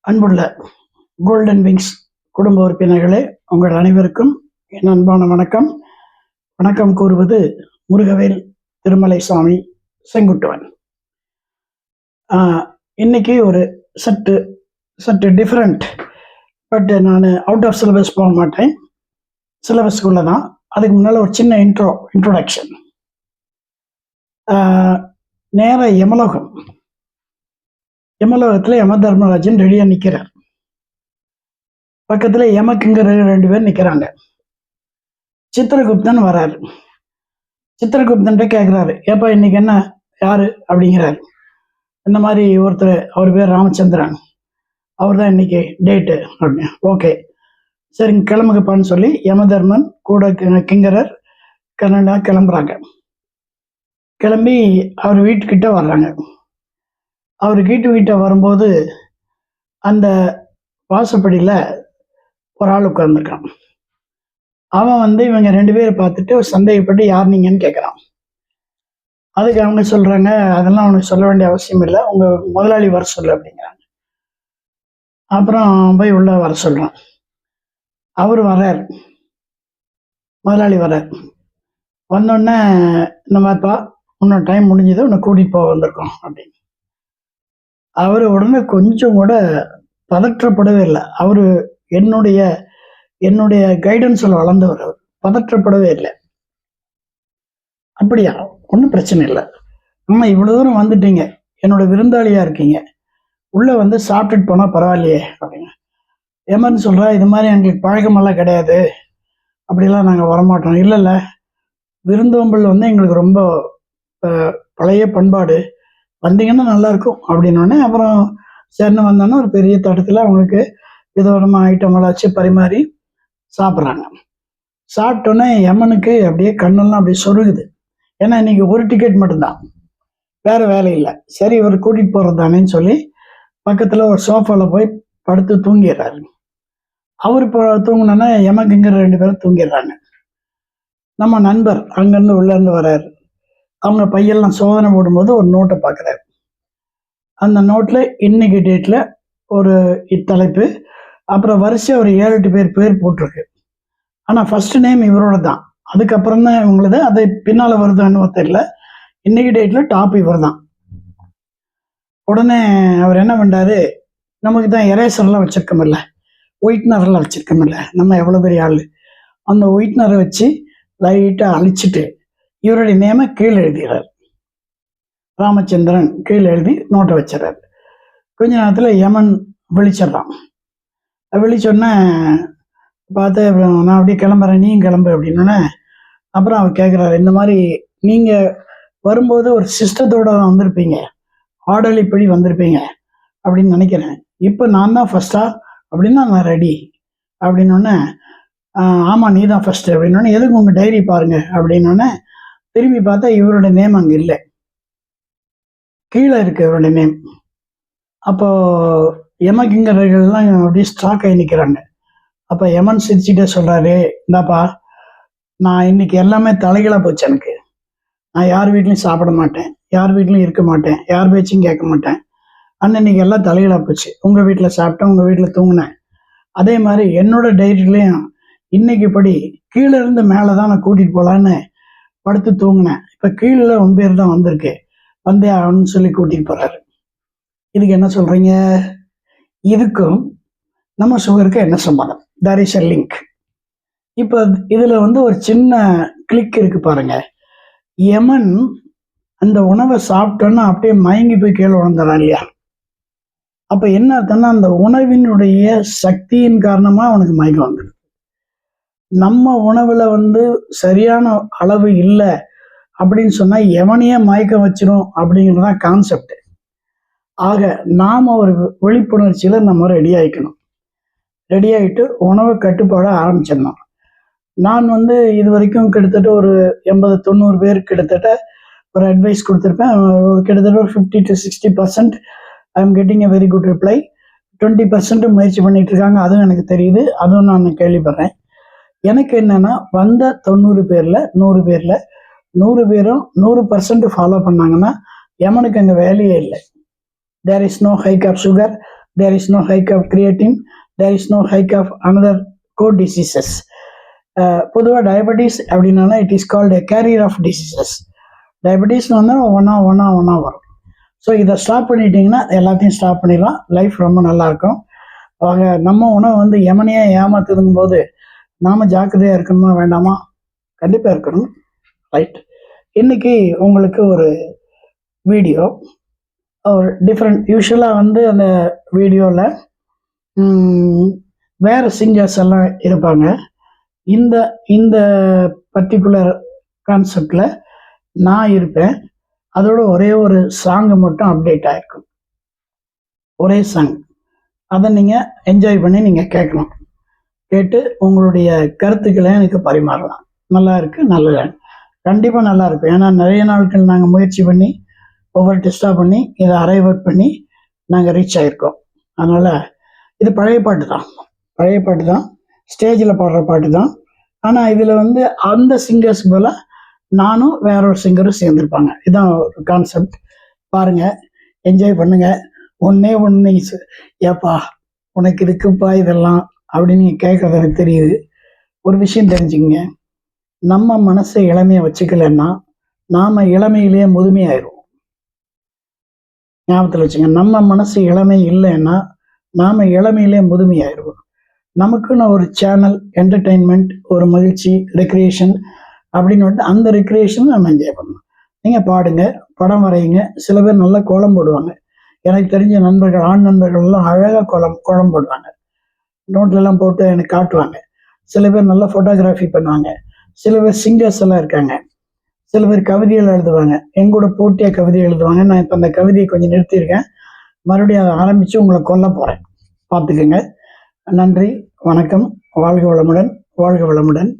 அன்புள்ள golden wings குடும்ப உறுப்பினர்களே, உங்கள் அனைவருக்கும் என் அன்பான வணக்கம். வணக்கம் கூறுவது முருகவேல் திருமலை சாமி செங்குட்டுவன். இன்னைக்கு ஒரு சற்று சற்று டிஃப்ரெண்ட். பட் நான் அவுட் ஆஃப் சிலபஸ் போக மாட்டேன், சிலபஸ்க்குள்ள தான். அதுக்கு முன்னால் ஒரு சின்ன இன்ட்ரோடக்ஷன். நேர யமலோகத்தில் யம தர்மராஜன் ரெடியாக நிற்கிறார். பக்கத்தில் யமக்குங்கிற 2 பேர் நிற்கிறாங்க. சித்திரகுப்தன் வராரு. சித்திரகுப்தன்ட்ட கேட்குறாரு, ஏப்பா இன்னைக்கு என்ன யாரு அப்படிங்கிறாரு. இந்த மாதிரி ஒருத்தர், அவர் பேர் ராமச்சந்திரன், அவர் தான் இன்னைக்கு டேட்டு அப்படின்னு. ஓகே சரிங்க கிளம்புங்கப்பான்னு சொல்லி யமதர்மன் கூட கிங்கரர் கன்னடா கிளம்புறாங்க. கிளம்பி அவர் வீட்டுக்கிட்ட வர்றாங்க. அவர் வீட்டை வரும்போது அந்த வாசப்படியில் ஒரு ஆள் உட்கார்ந்துருக்கான். அவன் இவங்க 2 பேரை பார்த்துட்டு சந்தேகப்பட்டு யார் நீங்கன்னு கேட்குறான். அதுக்கு அவங்க சொல்கிறாங்க, அதெல்லாம் அவனுக்கு சொல்ல வேண்டிய அவசியம் இல்லை, உங்கள் முதலாளி வர சொல்லு அப்படிங்கிறாங்க. அப்புறம் போய் உள்ள வர சொல்கிறான். அவர் வர்றார், முதலாளி வர்றார். வந்தோடனே இந்த மாதிரிப்பா இன்னும் டைம் முடிஞ்சது, உன்னை கூட்டிகிட்டு போக வந்திருக்கோம் அப்படின்னு. அவர் உடனே கொஞ்சம் கூட பதற்றப்படவே இல்லை. அவர் என்னுடைய கைடன்ஸில் வளர்ந்தவர், அவர் பதற்றப்படவே இல்லை. அப்படியா, ஒன்றும் பிரச்சனை இல்லை, அம்மா இவ்வளோ தூரம் வந்துட்டீங்க, என்னோட விருந்தாளியாக இருக்கீங்க, உள்ளே சாப்பிட்டுட்டு போனால் பரவாயில்லையே அப்படின்னு. ஏமான்னு சொல்கிறா, இது மாதிரி எங்களுக்கு பழக்கமெல்லாம் கிடையாது, அப்படிலாம் நாங்கள் வரமாட்டோம். இல்லை விருந்தோம்பல் எங்களுக்கு ரொம்ப பழைய பண்பாடு, வந்தீங்கன்னா நல்லாயிருக்கும் அப்படின்னோடனே அப்புறம் சரின்னு வந்தோன்னா ஒரு பெரிய தட்டத்தில் அவங்களுக்கு விதவிதமாக ஐட்டமெல்லாம் வச்சு பரிமாறி சாப்பிட்றாங்க. சாப்பிட்டோன்னே யமனுக்கு அப்படியே கண்ணெல்லாம் அப்படியே சொருகுது. ஏன்னா இன்னைக்கு ஒரு டிக்கெட் மட்டும்தான், வேறு வேலை இல்லை. சரி இவர் கூட்டிகிட்டு போகிறது தானேன்னு சொல்லி பக்கத்தில் ஒரு சோஃபாவில் போய் படுத்து தூங்கிடுறாரு. அவர் இப்போ தூங்கினோன்னா யமக்குங்கிற 2 பேரும் தூங்கிடுறாங்க. நம்ம நண்பர் அங்கேருந்து உள்ளேருந்து வர்றாரு. அவங்க பையெல்லாம் சோதனை போடும்போது ஒரு நோட்டை பார்க்குறாரு. அந்த நோட்டில் இன்னைக்கு டேட்டில் ஒரு தலைப்பு, அப்புறம் வரிசையாக ஒரு 7-8 பேர் போட்டிருக்கு. ஆனால் ஃபஸ்ட்டு நேம் இவரோட தான், அதுக்கப்புறம் தான் இவங்களது, அது பின்னால் வருதுன்னு தெரியல. இன்னைக்கு டேட்டில் டாப் இவர் தான். உடனே அவர் என்ன பண்ணுறாரு, நமக்கு தான் எரேசர்லாம் வச்சுருக்கோமில்ல, ஒயிட்னர்லாம் வச்சுருக்கோமில்ல, நம்ம எவ்வளோ பெரிய ஆள், அந்த ஒயிட்னரை வச்சு லைட்டாக அழிச்சிட்டு இவருடைய நேமை கீழே எழுதுகிறார். ராமச்சந்திரன் கீழே எழுதி நோட்டை வச்சிடறாரு. கொஞ்ச நேரத்தில் யமன் விழிச்சிட்றான். விழிச்சோடனே பார்த்து நான் அப்படியே கிளம்புறேன், நீயும் கிளம்பு அப்படின்னோடனே அப்புறம் அவர் கேட்குறாரு, இந்த மாதிரி நீங்கள் வரும்போது ஒரு சிஸ்டத்தோடு வந்திருப்பீங்க, ஆர்டர்லிப்படி வந்திருப்பீங்க அப்படின்னு நினைக்கிறேன், இப்போ நான் தான் ஃபஸ்ட்டா அப்படின்னா நான் ரெடி அப்படின்னோடனே, ஆமாம் நீ தான் ஃபஸ்ட்டு அப்படின்னோடனே, எதுக்கு உங்கள் டைரி பாருங்கள் அப்படின்னோடனே திரும்பி பார்த்தா இவரோட நேம் அங்கே இல்லை, கீழே இருக்கு இவருடைய நேம். அப்போது யமகிங்கர்கள்லாம் அப்படியே ஸ்ட்ராக் ஆகி நிற்கிறாங்க. அப்போ யமன் சிரிச்சுட்டே சொல்கிறாரு, இந்தாப்பா நான் இன்னைக்கு எல்லாமே தலைகளாக போச்சு, எனக்கு நான் யார் வீட்லையும் சாப்பிட மாட்டேன், யார் வீட்லையும் இருக்க மாட்டேன், யார் பேச்சும் கேட்க மாட்டேன், இன்னைக்கு எல்லாம் தலைகளாக போச்சு. உங்கள் வீட்டில் சாப்பிட்டேன், உங்கள் வீட்டில் தூங்கினேன், அதே மாதிரி என்னோட டைரிலையும் இன்னைக்கு படி கீழே இருந்து மேலே தான் நான் கூட்டிகிட்டு போகலான்னு படுத்து தூங்கினேன், இப்போ கீழே 1 பேர் தான் வந்திருக்கு, வந்தே ஆகணும்னு சொல்லி கூட்டிகிட்டு போகிறாரு. இதுக்கு என்ன சொல்கிறீங்க? இதுக்கும் நம்ம சுகருக்கு என்ன சம்பந்தம்? There is a link. இப்போ இதில் ஒரு சின்ன கிளிக் இருக்கு பாருங்க. யமன் அந்த உணவை சாப்பிட்டோன்னா அப்படியே மயங்கி போய் கீழே விழுந்துறான் இல்லையா? அப்போ என்ன அர்த்தம்னா, அந்த உணவினுடைய சக்தியின் காரணமாக அவனுக்கு மயக்கம் வந்துடுது. நம்ம உணவில் சரியான அளவு இல்லை அப்படின்னு சொன்னால் எவனையே மயக்கம் வச்சிடும் அப்படிங்கிறது தான் கான்செப்ட். ஆக நாம் ஒரு விழிப்புணர்ச்சியில் நம்ம ரெடி ஆகிக்கணும். ரெடி ஆகிட்டு உணவை கட்டுப்பாட ஆரம்பிச்சிடணும். நான் இது வரைக்கும் கிட்டத்தட்ட ஒரு 80-90 பேர் கிட்டத்தட்ட ஒரு அட்வைஸ் கொடுத்துருப்பேன். கிட்டத்தட்ட ஒரு 50 to 60% I am getting a very good reply. 20% முயற்சி பண்ணிட்டு இருக்காங்க, அதுவும் எனக்கு தெரியுது, அதுவும் நான் கேள்விப்படுறேன். எனக்கு என்னன்னா, வந்த 90 பேரில் 100 பேரில் 100 பேரும் 100% ஃபாலோ பண்ணாங்கன்னா யமனுக்கு அங்கே வேலையே இல்லை. There is no hike of sugar, there is no hike of creatine, there is no hike of another core diseases. பொதுவாக டயபெட்டிஸ் அப்படின்னால it is called carrier of diseases. Diabetes வந்து ஒன்றா வரும். ஸோ இதை ஸ்டாப் பண்ணிட்டீங்கன்னா எல்லாத்தையும் ஸ்டாப் பண்ணிடலாம். Life ரொம்ப நல்லாயிருக்கும். அவங்க நம்ம உணவு வந்து எமனையே ஏமாத்துதுங்கும் போது நாம் ஜாக்கிரதையாக இருக்கணுமா வேண்டாமா? கண்டிப்பாக இருக்கணும். ரைட். இன்னைக்கு உங்களுக்கு ஒரு வீடியோ, ஒரு டிஃப்ரெண்ட். யூஸ்வலாக வந்து அந்த வீடியோவில் வேறு சிங்கர்ஸ் எல்லாம் இருப்பாங்க. இந்த இந்த பர்டிகுலர் கான்செப்டில் நான் இருப்பேன். அதோட ஒரே ஒரு சாங்கு மட்டும் அப்டேட் ஆகிருக்கும். ஒரே சாங். அதை நீங்கள் என்ஜாய் பண்ணி நீங்கள் கேட்கணும். கேட்டு உங்களுடைய கருத்துக்களை எனக்கு பரிமாறலாம். நல்லா இருக்குது, நல்லது, கண்டிப்பாக நல்லா இருக்கும். ஏன்னா நிறைய நாட்கள் நாங்கள் முயற்சி பண்ணி ஒவ்வொரு டெஸ்ட்டாக பண்ணி இதை அரைவ் அவுட் பண்ணி நாங்கள் ரீச் ஆகிருக்கோம். அதனால் இது பழைய பாட்டு தான், ஸ்டேஜில் பாடுற பாட்டு தான். ஆனால் இதில் வந்து அந்த சிங்கர்ஸ் போல் நானும் வேற ஒரு சிங்கரும் சேர்ந்துருப்பாங்க. இதுதான் ஒரு கான்செப்ட். பாருங்கள், என்ஜாய் பண்ணுங்கள். ஒன்றே ஏப்பா உனக்கு இருக்குப்பா இதெல்லாம் அப்படின்னு நீங்கள் கேட்குறது எனக்கு தெரியுது. ஒரு விஷயம் தெரிஞ்சுக்கங்க, நம்ம மனசை இளமையை வச்சுக்கலன்னா நாம் இளமையிலேயே முதுமையாயிரும். ஞாபகத்தில் வச்சுங்க, நம்ம மனசு இளமை இல்லைன்னா நாம் இளமையிலே முதுமையாயிருவோம். நமக்குன்னு ஒரு சேனல், என்டர்டெயின்மெண்ட், ஒரு மகிழ்ச்சி, ரெக்ரியேஷன் அப்படின்னு வந்து அந்த ரெக்ரியேஷன் நம்ம என்ஜாய் பண்ணணும். நீங்கள் பாடுங்க, படம் வரையுங்க. சில பேர் நல்லா கோலம் போடுவாங்க. எனக்கு தெரிஞ்ச நண்பர்கள், ஆண் நண்பர்கள்லாம் அழகாக கோலம் போடுவாங்க. நோட்லெல்லாம் போட்டு எனக்கு காட்டுவாங்க. சில பேர் நல்லா ஃபோட்டோகிராஃபி பண்ணுவாங்க. சில பேர் சிங்கர்ஸ் எல்லாம் இருக்காங்க. சில பேர் கவிதைகள் எழுதுவாங்க. எங்கூட போட்டியாக கவிதை எழுதுவாங்க. நான் இப்போ அந்த கவிதையை கொஞ்சம் நிறுத்தியிருக்கேன். மறுபடியும் அதை ஆரம்பித்து உங்களை கொல்ல போகிறேன். பார்த்துக்குங்க. நன்றி, வணக்கம். வாழ்க வளமுடன், வாழ்க வளமுடன்.